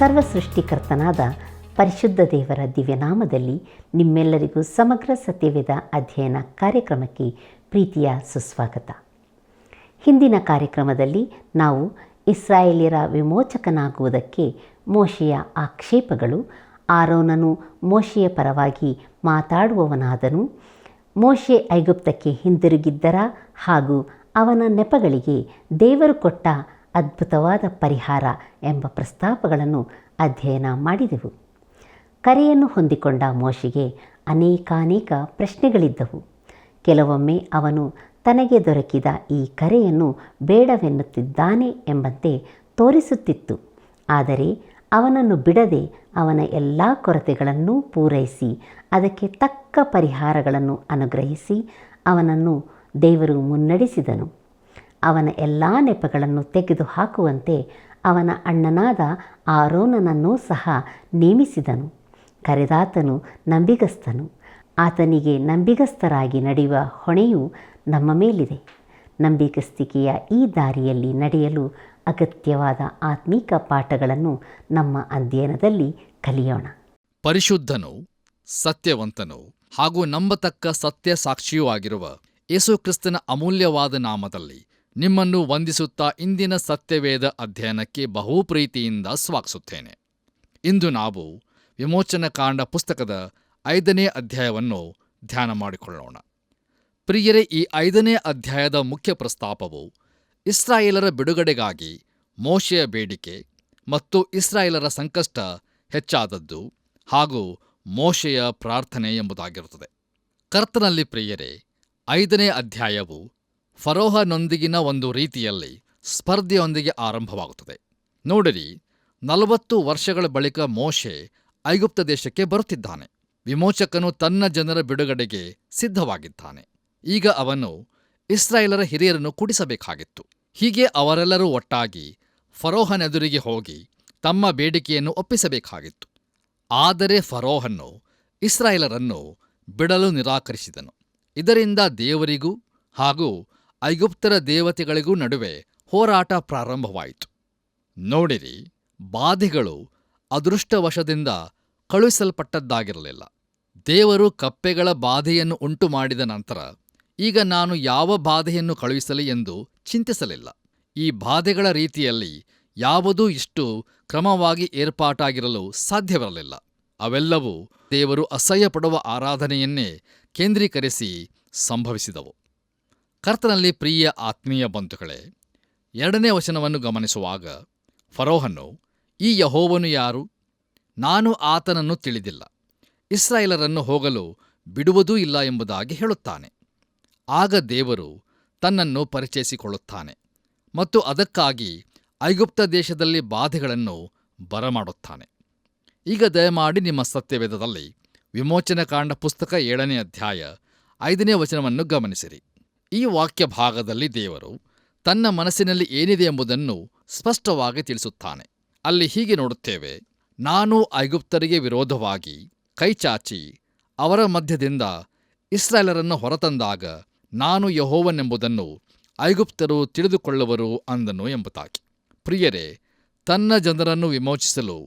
ಸರ್ವ ಸೃಷ್ಟಿಕರ್ತನಾದ ಪರಿಶುದ್ಧ ದೇವರ ದಿವ್ಯನಾಮದಲ್ಲಿ ನಿಮ್ಮೆಲ್ಲರಿಗೂ ಸಮಗ್ರ ಸತ್ಯವೇದ ಅಧ್ಯಯನ ಕಾರ್ಯಕ್ರಮಕ್ಕೆ ಪ್ರೀತಿಯ ಸುಸ್ವಾಗತ. ಹಿಂದಿನ ಕಾರ್ಯಕ್ರಮದಲ್ಲಿ ನಾವು ಇಸ್ರಾಯೇಲ್ಯರ ವಿಮೋಚಕನಾಗುವುದಕ್ಕೆ ಮೋಶೆಯ ಆಕ್ಷೇಪಗಳು, ಆರೋನನು ಮೋಶೆಯ ಪರವಾಗಿ ಮಾತಾಡುವವನಾದನು, ಮೋಶೆ ಐಗುಪ್ತಕ್ಕೆ ಹಿಂದಿರುಗಿದ್ದರ ಹಾಗೂ ಅವನ ನೆಪಗಳಿಗೆ ದೇವರು ಕೊಟ್ಟ ಅದ್ಭುತವಾದ ಪರಿಹಾರ ಎಂಬ ಪ್ರಸ್ತಾಪಗಳನ್ನು ಅಧ್ಯಯನ ಮಾಡಿದೆವು. ಕರೆಯನ್ನು ಹೊಂದಿಕೊಂಡ ಮೋಶೆಗೆ ಅನೇಕಾನೇಕ ಪ್ರಶ್ನೆಗಳಿದ್ದವು. ಕೆಲವೊಮ್ಮೆ ಅವನು ತನಗೆ ದೊರಕಿದ ಈ ಕರೆಯನ್ನು ಬೇಡವೆನ್ನುತ್ತಿದ್ದಾನೆ ಎಂಬಂತೆ ತೋರಿಸುತ್ತಿತ್ತು. ಆದರೆ ಅವನನ್ನು ಬಿಡದೆ ಅವನ ಎಲ್ಲ ಕೊರತೆಗಳನ್ನೂ ಪೂರೈಸಿ ಅದಕ್ಕೆ ತಕ್ಕ ಪರಿಹಾರಗಳನ್ನು ಅನುಗ್ರಹಿಸಿ ಅವನನ್ನು ದೇವರು ಮುನ್ನಡೆಸಿದನು. ಅವನ ಎಲ್ಲ ನೆಪಗಳನ್ನು ತೆಗೆದುಹಾಕುವಂತೆ ಅವನ ಅಣ್ಣನಾದ ಆರೋನನನ್ನೂ ಸಹ ನೇಮಿಸಿದನು. ಕರೆದಾತನು ನಂಬಿಗಸ್ತನು. ಆತನಿಗೆ ನಂಬಿಗಸ್ತರಾಗಿ ನಡೆಯುವ ಹೊಣೆಯು ನಮ್ಮ ಮೇಲಿದೆ. ನಂಬಿಗಸ್ತಿಕೆಯ ಈ ದಾರಿಯಲ್ಲಿ ನಡೆಯಲು ಅಗತ್ಯವಾದ ಆತ್ಮೀಕ ಪಾಠಗಳನ್ನು ನಮ್ಮ ಅಧ್ಯಯನದಲ್ಲಿ ಕಲಿಯೋಣ. ಪರಿಶುದ್ಧನು, ಸತ್ಯವಂತನು ಹಾಗೂ ನಂಬತಕ್ಕ ಸತ್ಯ ಸಾಕ್ಷಿಯೂ ಆಗಿರುವ ಯೇಸುಕ್ರಿಸ್ತನ ಅಮೂಲ್ಯವಾದ ನಾಮದಲ್ಲಿ ನಿಮ್ಮನ್ನು ವಂದಿಸುತ್ತಾ ಇಂದಿನ ಸತ್ಯವೇದ ಅಧ್ಯಯನಕ್ಕೆ ಬಹು ಪ್ರೀತಿಯಿಂದ ಸ್ವಾಗತಿಸುತ್ತೇನೆ. ಇಂದು ನಾವು ವಿಮೋಚನಕಾಂಡ ಪುಸ್ತಕದ 5ನೇ ಅಧ್ಯಾಯವನ್ನು ಧ್ಯಾನ ಮಾಡಿಕೊಳ್ಳೋಣ. ಪ್ರಿಯರೇ, ಈ 5ನೇ ಅಧ್ಯಾಯದ ಮುಖ್ಯ ಪ್ರಸ್ತಾಪವು ಇಸ್ರಾಯೇಲರ ಬಿಡುಗಡೆಗಾಗಿ ಮೋಶೆಯ ಬೇಡಿಕೆ ಮತ್ತು ಇಸ್ರಾಯೇಲರ ಸಂಕಷ್ಟ ಹೆಚ್ಚಾದದ್ದು ಹಾಗೂ ಮೋಶೆಯ ಪ್ರಾರ್ಥನೆ ಎಂಬುದಾಗಿರುತ್ತದೆ. ಕರ್ತನಲ್ಲಿ ಪ್ರಿಯರೇ, 5ನೇ ಅಧ್ಯಾಯವು ಫರೋಹನೊಂದಿಗಿನ ಒಂದು ರೀತಿಯಲ್ಲಿ ಸ್ಪರ್ಧೆಯೊಂದಿಗೆ ಆರಂಭವಾಗುತ್ತದೆ. ನೋಡಿರಿ, 40 ವರ್ಷಗಳ ಬಳಿಕ ಮೋಶೆ ಐಗುಪ್ತ ದೇಶಕ್ಕೆ ಬರುತ್ತಿದ್ದಾನೆ. ವಿಮೋಚಕನು ತನ್ನ ಜನರ ಬಿಡುಗಡೆಗೆ ಸಿದ್ಧವಾಗಿದ್ದಾನೆ. ಈಗ ಅವನು ಇಸ್ರಾಯೇಲರ ಹಿರಿಯರನ್ನು ಕೂಡಿಸಬೇಕಾಗಿತ್ತು. ಹೀಗೆ ಅವರೆಲ್ಲರೂ ಒಟ್ಟಾಗಿ ಫರೋಹನೆದುರಿಗೆ ಹೋಗಿ ತಮ್ಮ ಬೇಡಿಕೆಯನ್ನು ಒಪ್ಪಿಸಬೇಕಾಗಿತ್ತು. ಆದರೆ ಫರೋಹನು ಇಸ್ರಾಯೇಲರನ್ನು ಬಿಡಲು ನಿರಾಕರಿಸಿದನು. ಇದರಿಂದ ದೇವರಿಗೂ ಹಾಗೂ ಐಗುಪ್ತರ ದೇವತೆಗಳಿಗೂ ನಡುವೆ ಹೋರಾಟ ಪ್ರಾರಂಭವಾಯಿತು. ನೋಡಿರಿ, ಬಾಧೆಗಳು ಅದೃಷ್ಟವಶದಿಂದ ಕಳುಹಿಸಲ್ಪಟ್ಟದ್ದಾಗಿರಲಿಲ್ಲ. ದೇವರು ಕಪ್ಪೆಗಳ ಬಾಧೆಯನ್ನು ಉಂಟು ಮಾಡಿದ ನಂತರ ಈಗ ನಾನು ಯಾವ ಬಾಧೆಯನ್ನು ಕಳುಹಿಸಲಿ ಎಂದು ಚಿಂತಿಸಲಿಲ್ಲ. ಈ ಬಾಧೆಗಳ ರೀತಿಯಲ್ಲಿ ಯಾವುದೂ ಇಷ್ಟು ಕ್ರಮವಾಗಿ ಏರ್ಪಾಟಾಗಿರಲು ಸಾಧ್ಯವಿರಲಿಲ್ಲ. ಅವೆಲ್ಲವೂ ದೇವರು ಅಸಹ್ಯಪಡುವ ಆರಾಧನೆಯನ್ನೇ ಕೇಂದ್ರೀಕರಿಸಿ ಸಂಭವಿಸಿದವು. ಕರ್ತನಲ್ಲಿ ಪ್ರಿಯ ಆತ್ಮೀಯ ಬಂಧುಗಳೇ, 2ನೇ ವಚನವನ್ನು ಗಮನಿಸುವಾಗ ಫರೋಹನು, ಈ ಯೆಹೋವನು ಯಾರು? ನಾನು ಆತನನ್ನು ತಿಳಿದಿಲ್ಲ, ಇಸ್ರಾಯೇಲರನ್ನು ಹೋಗಲು ಬಿಡುವುದೂ ಇಲ್ಲ ಎಂಬುದಾಗಿ ಹೇಳುತ್ತಾನೆ. ಆಗ ದೇವರು ತನ್ನನ್ನು ಪರಿಚಯಿಸಿಕೊಳ್ಳುತ್ತಾನೆ ಮತ್ತು ಅದಕ್ಕಾಗಿ ಐಗುಪ್ತ ದೇಶದಲ್ಲಿ ಬಾಧೆಗಳನ್ನು ಬರಮಾಡುತ್ತಾನೆ. ಈಗ ದಯಮಾಡಿ ನಿಮ್ಮ ಸತ್ಯವೇದದಲ್ಲಿ ವಿಮೋಚನಕಾಂಡ ಪುಸ್ತಕ 7ನೇ ಅಧ್ಯಾಯ 5ನೇ ವಚನವನ್ನು ಗಮನಿಸಿರಿ. ಈ ವಾಕ್ಯ ಭಾಗದಲ್ಲಿ ದೇವರು ತನ್ನ ಮನಸ್ಸಿನಲ್ಲಿ ಏನಿದೆ ಎಂಬುದನ್ನು ಸ್ಪಷ್ಟವಾಗಿ ತಿಳಿಸುತ್ತಾನೆ. ಅಲ್ಲಿ ಹೀಗೆ ನೋಡುತ್ತೇವೆ, ನಾನು ಐಗುಪ್ತರಿಗೆ ವಿರೋಧವಾಗಿ ಕೈಚಾಚಿ ಅವರ ಮಧ್ಯದಿಂದ ಇಸ್ರಾಯೇಲರನ್ನು ಹೊರತಂದಾಗ ನಾನು ಯೆಹೋವನೆಂಬುದನ್ನು ಐಗುಪ್ತರು ತಿಳಿದುಕೊಳ್ಳುವರು ಅಂದನು ಎಂಬುದಾಗಿ. ಪ್ರಿಯರೇ, ತನ್ನ ಜನರನ್ನು ವಿಮೋಚಿಸಲು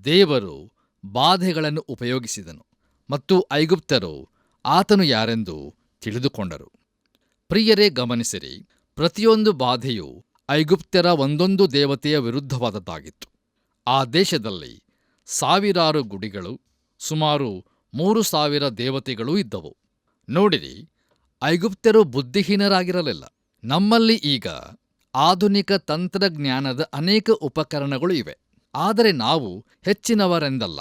ದೇವರು ಬಾಧೆಗಳನ್ನು ಉಪಯೋಗಿಸಿದನು ಮತ್ತು ಐಗುಪ್ತರು ಆತನು ಯಾರೆಂದು ತಿಳಿದುಕೊಂಡರು. ಪ್ರಿಯರೇ, ಗಮನಿಸಿರಿ, ಪ್ರತಿಯೊಂದು ಬಾಧೆಯು ಐಗುಪ್ತರ ಒಂದೊಂದು ದೇವತೆಯ ವಿರುದ್ಧವಾದದ್ದಾಗಿತ್ತು. ಆ ದೇಶದಲ್ಲಿ ಸಾವಿರಾರು ಗುಡಿಗಳು, ಸುಮಾರು 3,000 ದೇವತೆಗಳೂ ಇದ್ದವು. ನೋಡಿರಿ, ಐಗುಪ್ತರು ಬುದ್ಧಿಹೀನರಾಗಿರಲಿಲ್ಲ. ನಮ್ಮಲ್ಲಿ ಈಗ ಆಧುನಿಕ ತಂತ್ರಜ್ಞಾನದ ಅನೇಕ ಉಪಕರಣಗಳು ಇವೆ. ಆದರೆ ನಾವು ಹೆಚ್ಚಿನವರೆಂದಲ್ಲ.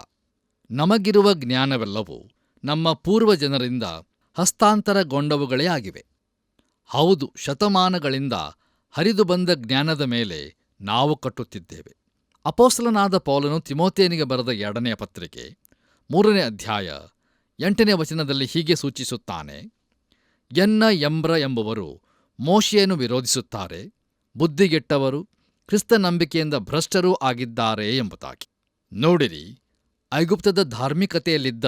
ನಮಗಿರುವ ಜ್ಞಾನವೆಲ್ಲವೂ ನಮ್ಮ ಪೂರ್ವಜನರಿಂದ ಹಸ್ತಾಂತರಗೊಂಡವುಗಳೇ ಆಗಿವೆ. ಹೌದು, ಶತಮಾನಗಳಿಂದ ಹರಿದು ಬಂದ ಜ್ಞಾನದ ಮೇಲೆ ನಾವು ಕಟ್ಟುತ್ತಿದ್ದೇವೆ. ಅಪೊಸ್ತಲನಾದ ಪೌಲನು ತಿಮೋಥೆಯನಿಗೆ ಬರೆದ 2ನೇ ಪತ್ರಿಕೆ 3ನೇ ಅಧ್ಯಾಯ 8ನೇ ವಚನದಲ್ಲಿ ಹೀಗೆ ಸೂಚಿಸುತ್ತಾನೆ, ಎನ್ನ ಎಂಬ್ರ ಎಂಬುವರು ಮೋಶೆಯನ್ನು ವಿರೋಧಿಸುತ್ತಾರೆ, ಬುದ್ಧಿಗೆಟ್ಟವರು, ಕ್ರಿಸ್ತ ನಂಬಿಕೆಯಿಂದ ಭ್ರಷ್ಟರೂ ಆಗಿದ್ದಾರೆ ಎಂಬುದಾಗಿ. ನೋಡಿರಿ, ಐಗುಪ್ತದ ಧಾರ್ಮಿಕತೆಯಲ್ಲಿದ್ದ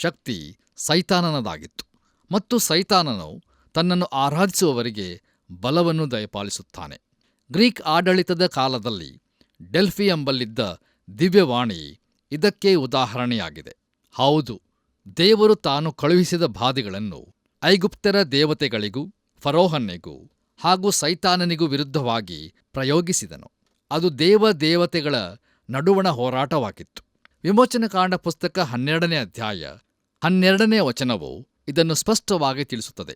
ಶಕ್ತಿ ಸೈತಾನನದಾಗಿತ್ತು ಮತ್ತು ಸೈತಾನನು ತನ್ನನ್ನು ಆರಾಧಿಸುವವರಿಗೆ ಬಲವನ್ನು ದಯಪಾಲಿಸುತ್ತಾನೆ. ಗ್ರೀಕ್ ಆಡಳಿತದ ಕಾಲದಲ್ಲಿ ಡೆಲ್ಫಿ ಎಂಬಲ್ಲಿದ್ದ ದಿವ್ಯವಾಣಿ ಇದಕ್ಕೆ ಉದಾಹರಣೆಯಾಗಿದೆ. ಹೌದು, ದೇವರು ತಾನು ಕಳುಹಿಸಿದ ಬಾಧೆಗಳನ್ನು ಐಗುಪ್ತರ ದೇವತೆಗಳಿಗೂ ಫರೋಹನಿಗೂ ಹಾಗೂ ಸೈತಾನನಿಗೂ ವಿರುದ್ಧವಾಗಿ ಪ್ರಯೋಗಿಸಿದನು. ಅದು ದೇವತೆಗಳ ನಡುವಣ ಹೋರಾಟವಾಗಿತ್ತು. ವಿಮೋಚನಕಾಂಡ ಪುಸ್ತಕ 12ನೇ ಅಧ್ಯಾಯ 12ನೇ ವಚನವು ಇದನ್ನು ಸ್ಪಷ್ಟವಾಗಿ ತಿಳಿಸುತ್ತದೆ.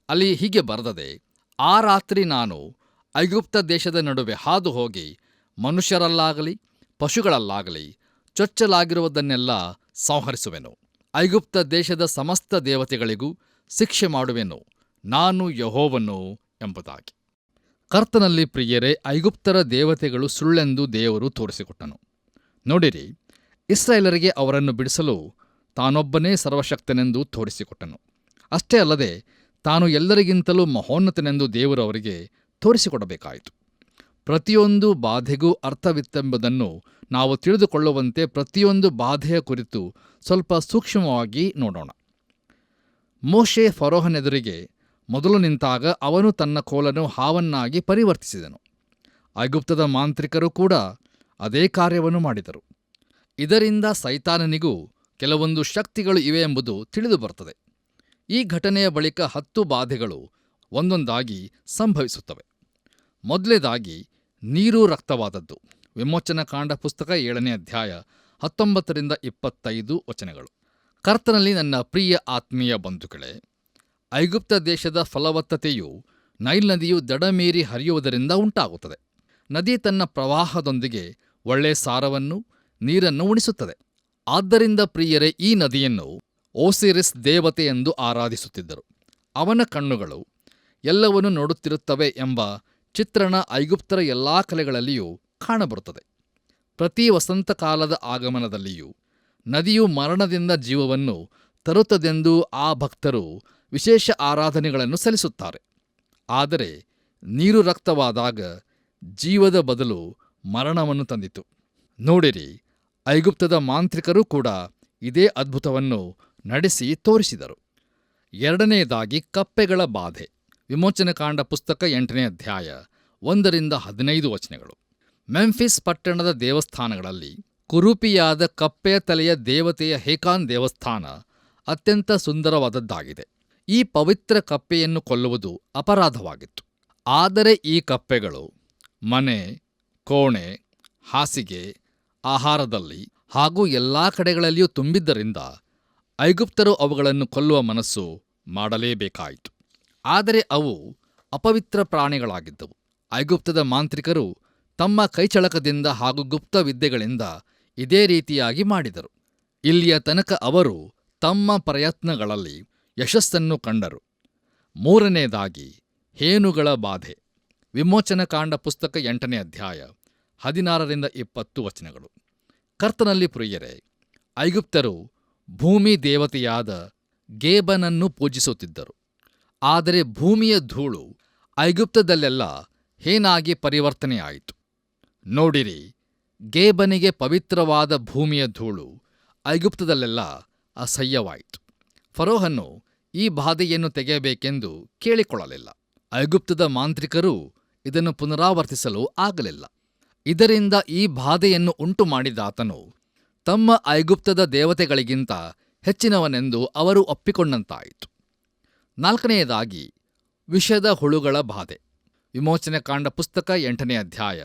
ಅಲ್ಲಿ ಹೀಗೆ ಬರೆದದೆ, ಆ ರಾತ್ರಿ ನಾನು ಐಗುಪ್ತ ದೇಶದ ನಡುವೆ ಹಾದು ಹೋಗಿ ಮನುಷ್ಯರಲ್ಲಾಗಲಿ ಪಶುಗಳಲ್ಲಾಗಲಿ ಚೊಚ್ಚಲಾಗಿರುವುದನ್ನೆಲ್ಲ ಸಂಹರಿಸುವೆನು. ಐಗುಪ್ತ ದೇಶದ ಸಮಸ್ತ ದೇವತೆಗಳಿಗೂ ಶಿಕ್ಷೆ ಮಾಡುವೆನು. ನಾನು ಯೆಹೋವನು ಎಂಬುದಾಗಿ. ಕರ್ತನಲ್ಲಿ ಪ್ರಿಯರೇ, ಐಗುಪ್ತರ ದೇವತೆಗಳು ಸುಳ್ಳೆಂದು ದೇವರು ತೋರಿಸಿಕೊಟ್ಟನು. ನೋಡಿರಿ, ಇಸ್ರಾಯೇಲರಿಗೆ ಅವರನ್ನು ಬಿಡಿಸಲು ತಾನೊಬ್ಬನೇ ಸರ್ವಶಕ್ತನೆಂದು ತೋರಿಸಿಕೊಟ್ಟನು. ಅಷ್ಟೇ ಅಲ್ಲದೆ ತಾನು ಎಲ್ಲರಿಗಿಂತಲೂ ಮಹೋನ್ನತನೆಂದು ದೇವರು ಅವರಿಗೆ ತೋರಿಸಿಕೊಡಬೇಕಾಯಿತು. ಪ್ರತಿಯೊಂದು ಬಾಧೆಗೂ ಅರ್ಥವಿತ್ತೆಂಬುದನ್ನು ನಾವು ತಿಳಿದುಕೊಳ್ಳುವಂತೆ ಪ್ರತಿಯೊಂದು ಬಾಧೆಯ ಕುರಿತು ಸ್ವಲ್ಪ ಸೂಕ್ಷ್ಮವಾಗಿ ನೋಡೋಣ. ಮೋಶೆ ಫರೋಹನೆದುರಿಗೆ ಮೊದಲು ನಿಂತಾಗ ಅವನು ತನ್ನ ಕೋಲನ್ನು ಹಾವನ್ನಾಗಿ ಪರಿವರ್ತಿಸಿದನು. ಐಗುಪ್ತದ ಮಾಂತ್ರಿಕರು ಕೂಡ ಅದೇ ಕಾರ್ಯವನ್ನು ಮಾಡಿದರು. ಇದರಿಂದ ಸೈತಾನನಿಗೂ ಕೆಲವೊಂದು ಶಕ್ತಿಗಳು ಇವೆ ಎಂಬುದು ತಿಳಿದು ಬರುತ್ತದೆ. ಈ ಘಟನೆಯ ಬಳಿಕ 10 ಬಾಧೆಗಳು ಒಂದೊಂದಾಗಿ ಸಂಭವಿಸುತ್ತವೆ. ಮೊದಲೇದಾಗಿ ನೀರು ರಕ್ತವಾದದ್ದು. ವಿಮೋಚನಕಾಂಡ ಪುಸ್ತಕ 7ನೇ ಅಧ್ಯಾಯ 19ರಿಂದ 25 ವಚನಗಳು. ಕರ್ತನಲ್ಲಿ ನನ್ನ ಪ್ರಿಯ ಆತ್ಮೀಯ ಬಂಧುಗಳೇ, ಐಗುಪ್ತ ದೇಶದ ಫಲವತ್ತತೆಯು ನೈಲ್ ನದಿಯು ದಡಮೀರಿ ಹರಿಯುವುದರಿಂದ ಉಂಟಾಗುತ್ತದೆ. ನದಿ ತನ್ನ ಪ್ರವಾಹದೊಂದಿಗೆ ಒಳ್ಳೆ ಸಾರವನ್ನು ನೀರನ್ನು ಉಣಿಸುತ್ತದೆ. ಆದ್ದರಿಂದ ಪ್ರಿಯರೇ, ಈ ನದಿಯನ್ನು ಓಸಿರಿಸ್ ದೇವತೆ ಎಂದು ಆರಾಧಿಸುತ್ತಿದ್ದರು. ಅವನ ಕಣ್ಣುಗಳು ಎಲ್ಲವನ್ನೂ ನೋಡುತ್ತಿರುತ್ತವೆ ಎಂಬ ಚಿತ್ರಣ ಐಗುಪ್ತರ ಎಲ್ಲಾ ಕಲೆಗಳಲ್ಲಿಯೂ ಕಾಣಬರುತ್ತದೆ. ಪ್ರತಿ ವಸಂತಕಾಲದ ಆಗಮನದಲ್ಲಿಯೂ ನದಿಯು ಮರಣದಿಂದ ಜೀವವನ್ನು ತರುತ್ತದೆಂದು ಆ ಭಕ್ತರು ವಿಶೇಷ ಆರಾಧನೆಗಳನ್ನು ಸಲ್ಲಿಸುತ್ತಾರೆ. ಆದರೆ ನೀರು ರಕ್ತವಾದಾಗ ಜೀವದ ಬದಲು ಮರಣವನ್ನು ತಂದಿತು. ನೋಡಿರಿ, ಐಗುಪ್ತದ ಮಾಂತ್ರಿಕರೂ ಕೂಡ ಇದೇ ಅದ್ಭುತವನ್ನು ನಡೆಸಿ ತೋರಿಸಿದರು. ಎರಡನೆಯದಾಗಿ ಕಪ್ಪೆಗಳ ಬಾಧೆ. ವಿಮೋಚನಕಾಂಡ ಪುಸ್ತಕ 8ನೇ ಅಧ್ಯಾಯ 1ರಿಂದ 15 ವಚನಗಳು. ಮೆಂಫಿಸ್ ಪಟ್ಟಣದ ದೇವಸ್ಥಾನಗಳಲ್ಲಿ ಕುರೂಪಿಯಾದ ಕಪ್ಪೆಯ ತಲೆಯ ದೇವತೆಯ ಹೇಕಾನ್ ದೇವಸ್ಥಾನ ಅತ್ಯಂತ ಸುಂದರವಾದದ್ದಾಗಿದೆ. ಈ ಪವಿತ್ರ ಕಪ್ಪೆಯನ್ನು ಕೊಲ್ಲುವುದು ಅಪರಾಧವಾಗಿತ್ತು. ಆದರೆ ಈ ಕಪ್ಪೆಗಳು ಮನೆ, ಕೋಣೆ, ಹಾಸಿಗೆ, ಆಹಾರದಲ್ಲಿ ಹಾಗೂ ಎಲ್ಲಾ ಕಡೆಗಳಲ್ಲಿಯೂ ತುಂಬಿದ್ದರಿಂದ ಐಗುಪ್ತರು ಅವುಗಳನ್ನು ಕೊಲ್ಲುವ ಮನಸ್ಸು ಮಾಡಲೇಬೇಕಾಯಿತು. ಆದರೆ ಅವು ಅಪವಿತ್ರ ಪ್ರಾಣಿಗಳಾಗಿದ್ದವು. ಐಗುಪ್ತದ ಮಾಂತ್ರಿಕರು ತಮ್ಮ ಕೈಚಳಕದಿಂದ ಹಾಗೂ ಗುಪ್ತ ವಿದ್ಯೆಗಳಿಂದ ಇದೇ ರೀತಿಯಾಗಿ ಮಾಡಿದರು. ಇಲ್ಲಿಯ ತನಕ ಅವರು ತಮ್ಮ ಪ್ರಯತ್ನಗಳಲ್ಲಿ ಯಶಸ್ಸನ್ನು ಕಂಡರು. ಮೂರನೆಯದಾಗಿ ಹೇನುಗಳ ಬಾಧೆ. ವಿಮೋಚನಕಾಂಡ ಪುಸ್ತಕ 8ನೇ ಅಧ್ಯಾಯ 16ರಿಂದ 20 ವಚನಗಳು. ಕರ್ತನಲ್ಲಿ ಪ್ರಿಯರೇ, ಐಗುಪ್ತರು ಭೂಮಿ ದೇವತೆಯಾದ ಗೇಬನನ್ನು ಪೂಜಿಸುತ್ತಿದ್ದರು. ಆದರೆ ಭೂಮಿಯ ಧೂಳು ಐಗುಪ್ತದಲ್ಲೆಲ್ಲ ಹೇನಾಗಿ ಪರಿವರ್ತನೆಯಾಯಿತು. ನೋಡಿರಿ, ಗೇಬನಿಗೆ ಪವಿತ್ರವಾದ ಭೂಮಿಯ ಧೂಳು ಐಗುಪ್ತದಲ್ಲೆಲ್ಲ ಅಸಹ್ಯವಾಯಿತು. ಫರೋಹನು ಈ ಬಾಧೆಯನ್ನು ತೆಗೆಯಬೇಕೆಂದು ಕೇಳಿಕೊಳ್ಳಲಿಲ್ಲ. ಐಗುಪ್ತದ ಮಾಂತ್ರಿಕರೂ ಇದನ್ನು ಪುನರಾವರ್ತಿಸಲು ಆಗಲಿಲ್ಲ. ಇದರಿಂದ ಈ ಬಾಧೆಯನ್ನು ಉಂಟು ಮಾಡಿದಾತನು ತಮ್ಮ ಐಗುಪ್ತದ ದೇವತೆಗಳಿಗಿಂತ ಹೆಚ್ಚಿನವನೆಂದು ಅವರು ಒಪ್ಪಿಕೊಂಡಂತಾಯಿತು. ನಾಲ್ಕನೆಯದಾಗಿ ವಿಷದ ಹುಳುಗಳ ಬಾಧೆ. ವಿಮೋಚನಕಾಂಡ ಪುಸ್ತಕ 8ನೇ ಅಧ್ಯಾಯ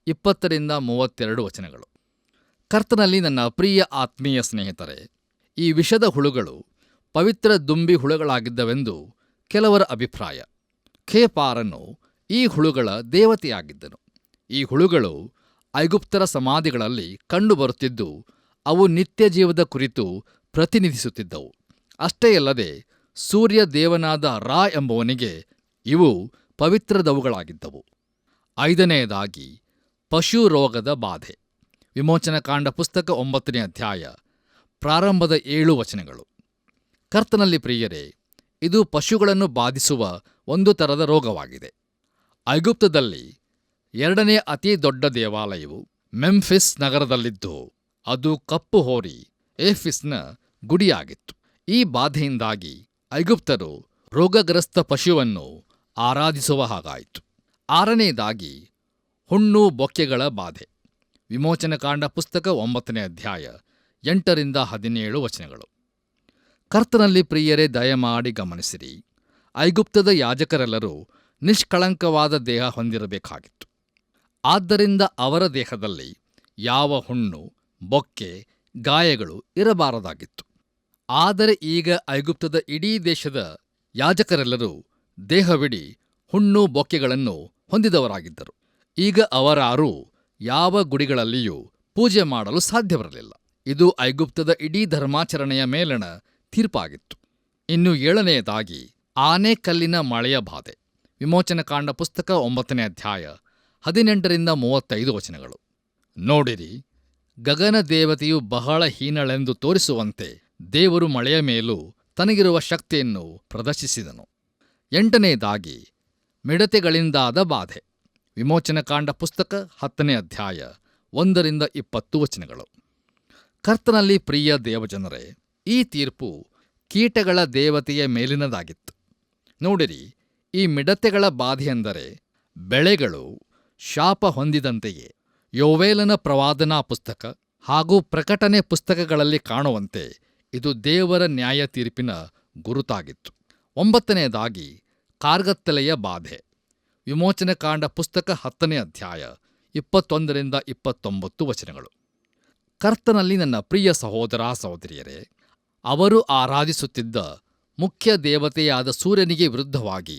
20ರಿಂದ 32 ವಚನಗಳು. ಕರ್ತನಲ್ಲಿ ನನ್ನ ಪ್ರಿಯ ಆತ್ಮೀಯ ಸ್ನೇಹಿತರೆ, ಈ ವಿಷದ ಹುಳುಗಳು ಪವಿತ್ರ ದುಂಬಿ ಹುಳುಗಳಾಗಿದ್ದವೆಂದು ಕೆಲವರ ಅಭಿಪ್ರಾಯ. ಖೇಪಾರನು ಈ ಹುಳುಗಳ ದೇವತೆಯಾಗಿದ್ದನು. ಈ ಹುಳುಗಳು ಐಗುಪ್ತರ ಸಮಾಧಿಗಳಲ್ಲಿ ಕಂಡುಬರುತ್ತಿದ್ದು ಅವು ನಿತ್ಯ ಜೀವದ ಕುರಿತು ಪ್ರತಿನಿಧಿಸುತ್ತಿದ್ದವು. ಅಷ್ಟೇ ಅಲ್ಲದೆ ಸೂರ್ಯ ದೇವನಾದ ರಾ ಎಂಬುವನಿಗೆ ಇವು ಪವಿತ್ರದವುಗಳಾಗಿದ್ದವು. ಐದನೆಯದಾಗಿ ಪಶು ರೋಗದ ಬಾಧೆ. ವಿಮೋಚನಕಾಂಡ ಪುಸ್ತಕ 9ನೇ ಅಧ್ಯಾಯ ಪ್ರಾರಂಭದ 7 ವಚನಗಳು. ಕರ್ತನಲ್ಲಿ ಪ್ರಿಯರೇ, ಇದು ಪಶುಗಳನ್ನು ಬಾಧಿಸುವ ಒಂದು ತರದ ರೋಗವಾಗಿದೆ. ಐಗುಪ್ತದಲ್ಲಿ 2ನೇ ಅತಿ ದೊಡ್ಡ ದೇವಾಲಯವು ಮೆಂಫಿಸ್ ನಗರದಲ್ಲಿದ್ದು ಅದು ಕಪ್ಪು ಹೋರಿ ಏಫಿಸ್ನ ಗುಡಿಯಾಗಿತ್ತು. ಈ ಬಾಧೆಯಿಂದಾಗಿ ಐಗುಪ್ತರು ರೋಗಗ್ರಸ್ತ ಪಶುವನ್ನು ಆರಾಧಿಸುವ ಹಾಗಾಯಿತು. 6ನೇದಾಗಿ ಹುಣ್ಣು ಬೊಕ್ಕೆಗಳ ಬಾಧೆ. ವಿಮೋಚನಕಾಂಡ ಪುಸ್ತಕ 9ನೇ ಅಧ್ಯಾಯ 8ರಿಂದ 17 ವಚನಗಳು. ಕರ್ತನಲ್ಲಿ ಪ್ರಿಯರೇ, ದಯಮಾಡಿ ಗಮನಿಸಿರಿ. ಐಗುಪ್ತದ ಯಾಜಕರೆಲ್ಲರೂ ನಿಷ್ಕಳಂಕವಾದ ದೇಹ ಹೊಂದಿರಬೇಕಾಗಿತ್ತು. ಆದ್ದರಿಂದ ಅವರ ದೇಹದಲ್ಲಿ ಯಾವ ಹುಣ್ಣು, ಬೊಕ್ಕೆ, ಗಾಯಗಳು ಇರಬಾರದಾಗಿತ್ತು. ಆದರೆ ಈಗ ಐಗುಪ್ತದ ಇಡೀ ದೇಶದ ಯಾಜಕರೆಲ್ಲರೂ ದೇಹವಿಡೀ ಹುಣ್ಣು, ಬೊಕ್ಕೆಗಳನ್ನು ಹೊಂದಿದವರಾಗಿದ್ದರು. ಈಗ ಅವರಾರೂ ಯಾವ ಗುಡಿಗಳಲ್ಲಿಯೂ ಪೂಜೆ ಮಾಡಲು ಸಾಧ್ಯವಿರಲಿಲ್ಲ. ಇದು ಐಗುಪ್ತದ ಇಡೀ ಧರ್ಮಾಚರಣೆಯ ಮೇಲಣ ತೀರ್ಪಾಗಿತ್ತು. ಇನ್ನು 7ನೇದಾಗಿ ಆನೆಕಲ್ಲಿನ ಮಳೆಯ ಬಾಧೆ. ವಿಮೋಚನಕಾಂಡ ಪುಸ್ತಕ 9ನೇ ಅಧ್ಯಾಯ 18ರಿಂದ 35 ವಚನಗಳು. ನೋಡಿರಿ, ಗಗನ ದೇವತೆಯು ಬಹಳ ಹೀನಳೆಂದು ತೋರಿಸುವಂತೆ ದೇವರು ಮಳೆಯ ಮೇಲೂ ತನಗಿರುವ ಶಕ್ತಿಯನ್ನು ಪ್ರದರ್ಶಿಸಿದನು. 8ನೇದಾಗಿ ಮಿಡತೆಗಳಿಂದಾದ ಬಾಧೆ. ವಿಮೋಚನಕಾಂಡ ಪುಸ್ತಕ 10ನೇ ಅಧ್ಯಾಯ 1ರಿಂದ 20 ವಚನಗಳು. ಕರ್ತನಲ್ಲಿ ಪ್ರಿಯ ದೇವಜನರೇ, ಈ ತೀರ್ಪು ಕೀಟಗಳ ದೇವತೆಯ ಮೇಲಿನದಾಗಿತ್ತು. ನೋಡಿರಿ, ಈ ಮಿಡತೆಗಳ ಬಾಧೆಯೆಂದರೆ ಬೆಳೆಗಳು ಶಾಪ ಹೊಂದಿದಂತೆಯೇ. ಯೋವೇಲನ ಪ್ರವಾದನಾ ಪುಸ್ತಕ ಹಾಗೂ ಪ್ರಕಟಣೆ ಪುಸ್ತಕಗಳಲ್ಲಿ ಕಾಣುವಂತೆ ಇದು ದೇವರ ನ್ಯಾಯ ತೀರ್ಪಿನ ಗುರುತಾಗಿತ್ತು. 9ನೇದಾಗಿ ಕಾರ್ಗತ್ತಲೆಯ ಬಾಧೆ. ವಿಮೋಚನಕಾಂಡ ಪುಸ್ತಕ 10ನೇ ಅಧ್ಯಾಯ 21ರಿಂದ 29 ವಚನಗಳು. ಕರ್ತನಲ್ಲಿ ನನ್ನ ಪ್ರಿಯ ಸಹೋದರ ಸಹೋದರಿಯರೇ, ಅವರು ಆರಾಧಿಸುತ್ತಿದ್ದ ಮುಖ್ಯ ದೇವತೆಯಾದ ಸೂರ್ಯನಿಗೆ ವಿರುದ್ಧವಾಗಿ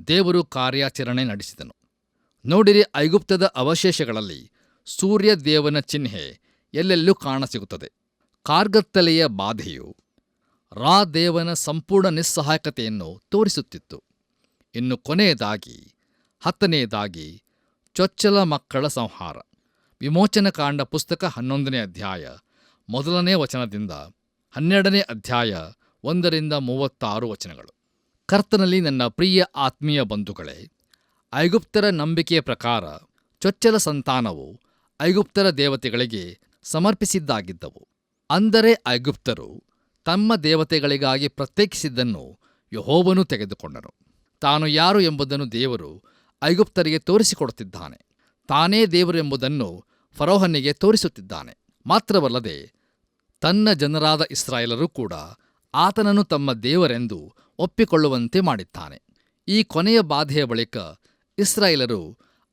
ದೇವರು ಕಾರ್ಯಾಚರಣೆ ನಡೆಸಿದನು. ನೋಡಿರಿ, ಐಗುಪ್ತದ ಅವಶೇಷಗಳಲ್ಲಿ ಸೂರ್ಯ ದೇವನ ಚಿಹ್ನೆ ಎಲ್ಲೆಲ್ಲೂ ಕಾಣಸಿಗುತ್ತದೆ. ಕಾರ್ಗತ್ತಲೆಯ ಬಾಧೆಯು ರಾ ದೇವನ ಸಂಪೂರ್ಣ ನಿಸ್ಸಹಾಯಕತೆಯನ್ನು ತೋರಿಸುತ್ತಿತ್ತು. ಇನ್ನು ಕೊನೆಯದಾಗಿ 10ನೇದಾಗಿ ಚೊಚ್ಚಲ ಮಕ್ಕಳ ಸಂಹಾರ. ವಿಮೋಚನಕಾಂಡ ಪುಸ್ತಕ 11ನೇ ಅಧ್ಯಾಯ 1ನೇ ವಚನದಿಂದ 12ನೇ ಅಧ್ಯಾಯ 1ರಿಂದ 36 ವಚನಗಳು. ಕರ್ತನಲ್ಲಿ ನನ್ನ ಪ್ರಿಯ ಆತ್ಮೀಯ ಬಂಧುಗಳೇ, ಐಗುಪ್ತರ ನಂಬಿಕೆಯ ಪ್ರಕಾರ ಚೊಚ್ಚಲ ಸಂತಾನವು ಐಗುಪ್ತರ ದೇವತೆಗಳಿಗೆ ಸಮರ್ಪಿಸಿದ್ದಾಗಿದ್ದವು. ಅಂದರೆ ಐಗುಪ್ತರು ತಮ್ಮ ದೇವತೆಗಳಿಗಾಗಿ ಪ್ರತ್ಯೇಕಿಸಿದ್ದನ್ನು ಯೆಹೋವನು ತೆಗೆದುಕೊಂಡನು. ತಾನು ಯಾರು ಎಂಬುದನ್ನು ದೇವರು ಐಗುಪ್ತರಿಗೆ ತೋರಿಸಿಕೊಡುತ್ತಿದ್ದಾನೆ. ತಾನೇ ದೇವರು ಎಂಬುದನ್ನು ಫರೋಹನಿಗೆ ತೋರಿಸುತ್ತಿದ್ದಾನೆ. ಮಾತ್ರವಲ್ಲದೆ ತನ್ನ ಜನರಾದ ಇಸ್ರಾಯೇಲರೂ ಕೂಡ ಆತನನ್ನು ತಮ್ಮ ದೇವರೆಂದು ಒಪ್ಪಿಕೊಳ್ಳುವಂತೆ ಮಾಡಿದ್ದಾನೆ. ಈ ಕೊನೆಯ ಬಾಧೆಯ ಬಳಿಕ ಇಸ್ರಾಯೇಲರು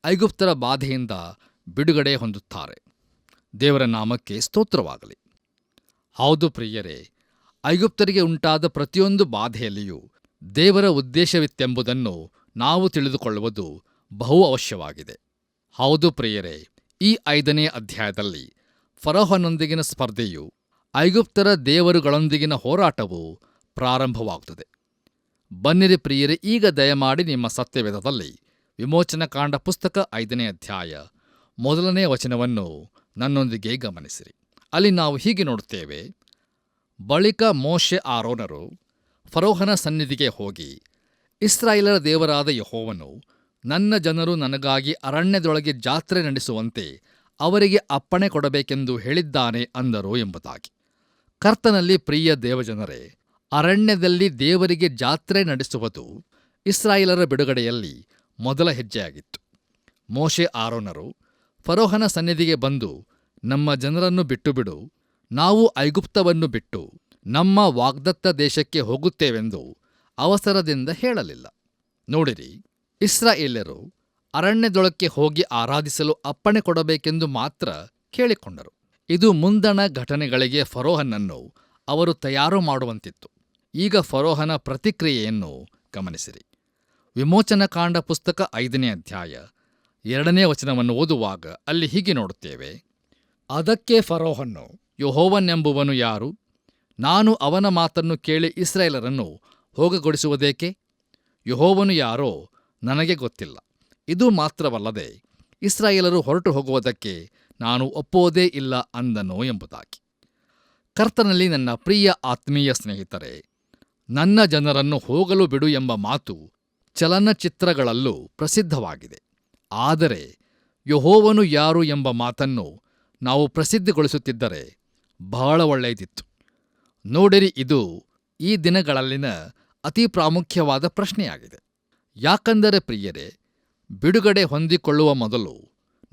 ಐಗುಪ್ತರ ಬಾಧೆಯಿಂದ ಬಿಡುಗಡೆ ಹೊಂದುತ್ತಾರೆ. ದೇವರ ನಾಮಕ್ಕೆ ಸ್ತೋತ್ರವಾಗಲಿ. ಹೌದು ಪ್ರಿಯರೇ, ಐಗುಪ್ತರಿಗೆ ಉಂಟಾದ ಪ್ರತಿಯೊಂದು ಬಾಧೆಯಲ್ಲಿಯೂ ದೇವರ ಉದ್ದೇಶವಿತ್ತೆಂಬುದನ್ನು ನಾವು ತಿಳಿದುಕೊಳ್ಳುವುದು ಬಹು ಅವಶ್ಯವಾಗಿದೆ. ಹೌದು ಪ್ರಿಯರೇ, ಈ 5ನೇ ಅಧ್ಯಾಯದಲ್ಲಿ ಫರೋಹನೊಂದಿಗಿನ ಸ್ಪರ್ಧೆಯು, ಐಗುಪ್ತರ ದೇವರುಗಳೊಂದಿಗಿನ ಹೋರಾಟವು ಪ್ರಾರಂಭವಾಗುತ್ತದೆ. ಬನ್ನಿರಿ ಪ್ರಿಯರೇ, ಈಗ ದಯಮಾಡಿ ನಿಮ್ಮ ಸತ್ಯವೇದದಲ್ಲಿ ವಿಮೋಚನಕಾಂಡ ಪುಸ್ತಕ 5ನೇ ಅಧ್ಯಾಯ 1ನೇ ವಚನವನ್ನು ನನ್ನೊಂದಿಗೆ ಗಮನಿಸಿರಿ. ಅಲ್ಲಿ ನಾವು ಹೀಗೆ ನೋಡುತ್ತೇವೆ: ಬಳಿಕ ಮೋಶೆ ಆರೋನರು ಫರೋಹನ ಸನ್ನಿಧಿಗೆ ಹೋಗಿ, ಇಸ್ರಾಯೇಲರ ದೇವರಾದ ಯೆಹೋವನು ನನ್ನ ಜನರು ನನಗಾಗಿ ಅರಣ್ಯದೊಳಗೆ ಜಾತ್ರೆ ನಡೆಸುವಂತೆ ಅವರಿಗೆ ಅಪ್ಪಣೆ ಕೊಡಬೇಕೆಂದು ಹೇಳಿದ್ದಾನೆ ಅಂದರು ಎಂಬುದಾಗಿ. ಕರ್ತನಲ್ಲಿ ಪ್ರಿಯ ದೇವಜನರೇ, ಅರಣ್ಯದಲ್ಲಿ ದೇವರಿಗೆ ಜಾತ್ರೆ ನಡೆಸುವುದು ಇಸ್ರಾಯೇಲರ ಬಿಡುಗಡೆಯಲ್ಲಿ ಮೊದಲ ಹೆಜ್ಜೆಯಾಗಿತ್ತು. ಮೋಶೆ ಆರೋನರು ಫರೋಹನ ಸನ್ನಿಧಿಗೆ ಬಂದು, ನಮ್ಮ ಜನರನ್ನು ಬಿಟ್ಟುಬಿಡು, ನಾವು ಐಗುಪ್ತವನ್ನು ಬಿಟ್ಟು ನಮ್ಮ ವಾಗ್ದತ್ತ ದೇಶಕ್ಕೆ ಹೋಗುತ್ತೇವೆಂದು ಅವಸರದಿಂದ ಹೇಳಲಿಲ್ಲ. ನೋಡಿರಿ, ಇಸ್ರಾಯೇಲ್ಯರು ಅರಣ್ಯದೊಳಕ್ಕೆ ಹೋಗಿ ಆರಾಧಿಸಲು ಅಪ್ಪಣೆ ಕೊಡಬೇಕೆಂದು ಮಾತ್ರ ಕೇಳಿಕೊಂಡರು. ಇದು ಮುಂದಣ ಘಟನೆಗಳಿಗೆ ಫರೋಹನನ್ನು ಅವರು ತಯಾರು ಮಾಡುವಂತಿತ್ತು. ಈಗ ಫರೋಹನ ಪ್ರತಿಕ್ರಿಯೆಯನ್ನು ಗಮನಿಸಿರಿ. ವಿಮೋಚನಕಾಂಡ ಪುಸ್ತಕ 5ನೇ ಅಧ್ಯಾಯ 2ನೇ ವಚನವನ್ನು ಓದುವಾಗ ಅಲ್ಲಿ ಹೀಗೆ ನೋಡುತ್ತೇವೆ: ಅದಕ್ಕೆ ಫರೋಹನು, ಯೆಹೋವನೆಂಬುವನು ಯಾರು? ನಾನು ಅವನ ಮಾತನ್ನು ಕೇಳಿ ಇಸ್ರಾಯೇಲರನ್ನು ಹೋಗಗೊಡಿಸುವುದೇಕೆ? ಯೆಹೋವನು ಯಾರೋ ನನಗೆ ಗೊತ್ತಿಲ್ಲ. ಇದು ಮಾತ್ರವಲ್ಲದೆ ಇಸ್ರಾಯೇಲರು ಹೊರಟು ಹೋಗುವುದಕ್ಕೆ ನಾನು ಒಪ್ಪುವುದೇ ಇಲ್ಲ ಅಂದನು ಎಂಬುದಾಗಿ. ಕರ್ತನಲ್ಲಿ ನನ್ನ ಪ್ರಿಯ ಆತ್ಮೀಯ ಸ್ನೇಹಿತರೆ, ನನ್ನ ಜನರನ್ನು ಹೋಗಲು ಬಿಡು ಎಂಬ ಮಾತು ಚಲನಚಿತ್ರಗಳಲ್ಲೂ ಪ್ರಸಿದ್ಧವಾಗಿದೆ. ಆದರೆ ಯೆಹೋವನು ಯಾರು ಎಂಬ ಮಾತನ್ನು ನಾವು ಪ್ರಸಿದ್ಧಿಗೊಳಿಸುತ್ತಿದ್ದರೆ ಬಹಳ ಒಳ್ಳೆಯದಿತ್ತು. ನೋಡಿರಿ, ಇದು ಈ ದಿನಗಳಲ್ಲಿನ ಅತಿ ಪ್ರಾಮುಖ್ಯವಾದ ಪ್ರಶ್ನೆಯಾಗಿದೆ. ಯಾಕಂದರೆ ಪ್ರಿಯರೇ, ಬಿಡುಗಡೆ ಹೊಂದಿಕೊಳ್ಳುವ ಮೊದಲು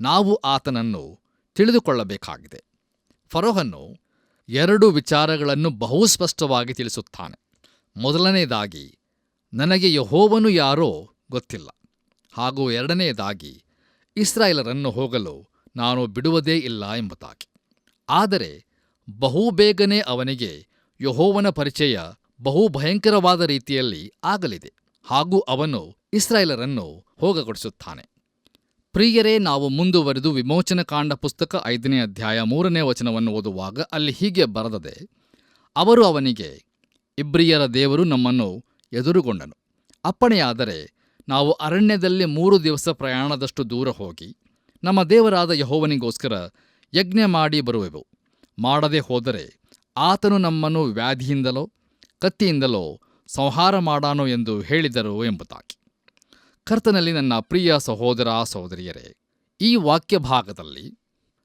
ನಾವು ಆತನನ್ನು ತಿಳಿದುಕೊಳ್ಳಬೇಕಾಗಿದೆ. ಫರೋಹನು 2 ವಿಚಾರಗಳನ್ನು ಬಹು ಸ್ಪಷ್ಟವಾಗಿ ತಿಳಿಸುತ್ತಾನೆ. ಮೊದಲನೆಯದಾಗಿ, ನನಗೆ ಯೆಹೋವನು ಯಾರೋ ಗೊತ್ತಿಲ್ಲ. ಹಾಗೂ ಎರಡನೆಯದಾಗಿ, ಇಸ್ರಾಯೇಲರನ್ನು ಹೋಗಲು ನಾನು ಬಿಡುವುದೇ ಇಲ್ಲ ಎಂಬುದಾಗಿ. ಆದರೆ ಬಹುಬೇಗನೆ ಅವನಿಗೆ ಯೆಹೋವನ ಪರಿಚಯ ಬಹು ಭಯಂಕರವಾದ ರೀತಿಯಲ್ಲಿ ಆಗಲಿದೆ ಹಾಗೂ ಅವನು ಇಸ್ರಾಯೇಲರನ್ನು ಹೋಗಗೊಡಿಸುತ್ತಾನೆ. ಪ್ರಿಯರೇ, ನಾವು ಮುಂದುವರೆದು ವಿಮೋಚನಕಾಂಡ ಪುಸ್ತಕ 5ನೇ ಅಧ್ಯಾಯ 3ನೇ ವಚನವನ್ನು ಓದುವಾಗ ಅಲ್ಲಿ ಹೀಗೆ ಬರೆದದೆ, ಅವರು ಅವನಿಗೆ, ಇಬ್ರಿಯರ ದೇವರು ನಮ್ಮನ್ನು ಎದುರುಗೊಂಡನು. ಅಪ್ಪಣೆಯಾದರೆ ನಾವು ಅರಣ್ಯದಲ್ಲಿ 3 ದಿವಸ ಪ್ರಯಾಣದಷ್ಟು ದೂರ ಹೋಗಿ ನಮ್ಮ ದೇವರಾದ ಯೆಹೋವನಿಗೋಸ್ಕರ ಯಜ್ಞ ಮಾಡಿ ಬರುವೆವು. ಮಾಡದೆ ಹೋದರೆ ಆತನು ನಮ್ಮನ್ನು ವ್ಯಾಧಿಯಿಂದಲೋ ಕತ್ತಿಯಿಂದಲೋ ಸಂಹಾರ ಮಾಡಾನೋ ಎಂದು ಹೇಳಿದರು ಎಂಬುದಾಗಿ. ಕರ್ತನಲ್ಲಿ ನನ್ನ ಪ್ರಿಯ ಸಹೋದರ ಸಹೋದರಿಯರೇ, ಈ ವಾಕ್ಯ ಭಾಗದಲ್ಲಿ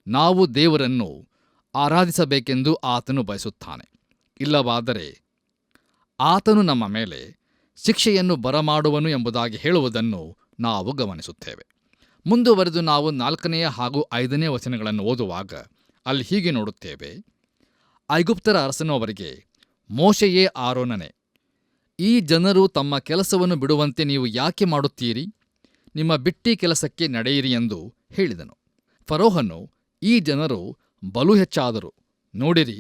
ನಾವು ದೇವರನ್ನು ಆರಾಧಿಸಬೇಕೆಂದು ಆತನು ಬಯಸುತ್ತಾನೆ. ಇಲ್ಲವಾದರೆ ಆತನು ನಮ್ಮ ಮೇಲೆ ಶಿಕ್ಷೆಯನ್ನು ಬರಮಾಡುವನು ಎಂಬುದಾಗಿ ಹೇಳುವುದನ್ನು ನಾವು ಗಮನಿಸುತ್ತೇವೆ. ಮುಂದುವರೆದು ನಾವು 4ನೇ ಹಾಗೂ 5ನೇ ವಚನಗಳನ್ನು ಓದುವಾಗ ಅಲ್ಲಿ ಹೀಗೆ ನೋಡುತ್ತೇವೆ, ಐಗುಪ್ತರ ಅರಸನು ಅವರಿಗೆ, ಮೋಶೆಯೇ ಆರೋನನೇ, ಈ ಜನರು ತಮ್ಮ ಕೆಲಸವನ್ನು ಬಿಡುವಂತೆ ನೀವು ಯಾಕೆ ಮಾಡುತ್ತೀರಿ? ನಿಮ್ಮ ಬಿಟ್ಟಿ ಕೆಲಸಕ್ಕೆ ನಡೆಯಿರಿ ಎಂದು ಹೇಳಿದನು. ಫರೋಹನು, ಈ ಜನರು ಬಲು ಹೆಚ್ಚಾದರು, ನೋಡಿರಿ,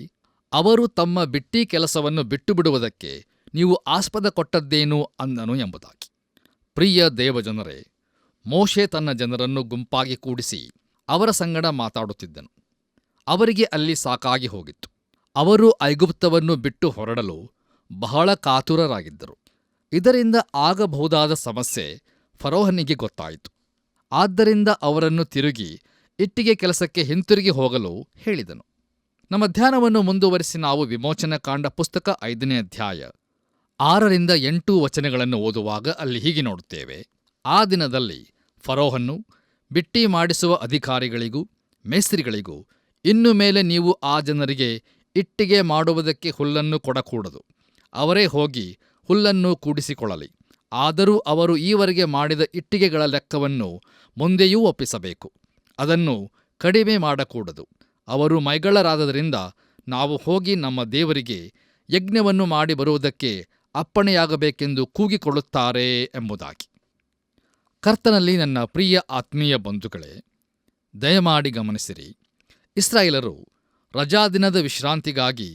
ಅವರು ತಮ್ಮ ಬಿಟ್ಟಿ ಕೆಲಸವನ್ನು ಬಿಟ್ಟು ಬಿಡುವುದಕ್ಕೆ ನೀವು ಆಸ್ಪದ ಕೊಟ್ಟದ್ದೇನು ಅಂದನು ಎಂಬುದಾಗಿ. ಪ್ರಿಯ ದೇವಜನರೇ, ಮೋಶೆ ತನ್ನ ಜನರನ್ನು ಗುಂಪಾಗಿ ಕೂಡಿಸಿ ಅವರ ಸಂಗಡ ಮಾತಾಡುತ್ತಿದ್ದನು. ಅವರಿಗೆ ಅಲ್ಲಿ ಸಾಕಾಗಿ ಹೋಗಿತ್ತು. ಅವರು ಐಗುಪ್ತವನ್ನು ಬಿಟ್ಟು ಹೊರಡಲು ಬಹಳ ಕಾತುರರಾಗಿದ್ದರು. ಇದರಿಂದ ಆಗಬಹುದಾದ ಸಮಸ್ಯೆ ಫರೋಹನಿಗೆ ಗೊತ್ತಾಯಿತು. ಆದ್ದರಿಂದ ಅವರನ್ನು ತಿರುಗಿ ಇಟ್ಟಿಗೆ ಕೆಲಸಕ್ಕೆ ಹಿಂತಿರುಗಿ ಹೋಗಲು ಹೇಳಿದನು. ನಮ್ಮ ಧ್ಯಾನವನ್ನು ಮುಂದುವರಿಸಿ ನಾವು ವಿಮೋಚನಕಾಂಡ ಪುಸ್ತಕ 5ನೇ ಅಧ್ಯಾಯ 6ರಿಂದ 8 ವಚನಗಳನ್ನು ಓದುವಾಗ ಅಲ್ಲಿ ಹೀಗೆ ನೋಡುತ್ತೇವೆ, ಆ ದಿನದಲ್ಲಿ ಫರೋಹನು ಬಿಟ್ಟಿ ಮಾಡಿಸುವ ಅಧಿಕಾರಿಗಳಿಗೂ ಮೇಸ್ತ್ರಿಗಳಿಗೂ, ಇನ್ನು ಮೇಲೆ ನೀವು ಆ ಜನರಿಗೆ ಇಟ್ಟಿಗೆ ಮಾಡುವುದಕ್ಕೆ ಹುಲ್ಲನ್ನು ಕೊಡಕೂಡದು, ಅವರೇ ಹೋಗಿ ಹುಲ್ಲನ್ನು ಕೂಡಿಸಿಕೊಳ್ಳಲಿ. ಆದರೂ ಅವರು ಈವರೆಗೆ ಮಾಡಿದ ಇಟ್ಟಿಗೆಗಳ ಲೆಕ್ಕವನ್ನು ಮುಂದೆಯೂ ಒಪ್ಪಿಸಬೇಕು, ಅದನ್ನು ಕಡಿಮೆ ಮಾಡಕೂಡದು. ಅವರು ಮೈಗಳ್ಳರಾದದರಿಂದ ನಾವು ಹೋಗಿ ನಮ್ಮ ದೇವರಿಗೆ ಯಜ್ಞವನ್ನು ಮಾಡಿ ಬರುವುದಕ್ಕೆ ಅಪ್ಪಣೆಯಾಗಬೇಕೆಂದು ಕೂಗಿಕೊಳ್ಳುತ್ತಾರೆ ಎಂಬುದಾಗಿ. ಕರ್ತನಲ್ಲಿ ನನ್ನ ಪ್ರಿಯ ಆತ್ಮೀಯ ಬಂಧುಗಳೇ, ದಯಮಾಡಿ ಗಮನಿಸಿರಿ, ಇಸ್ರಾಯೇಲರು ರಜಾದಿನದ ವಿಶ್ರಾಂತಿಗಾಗಿ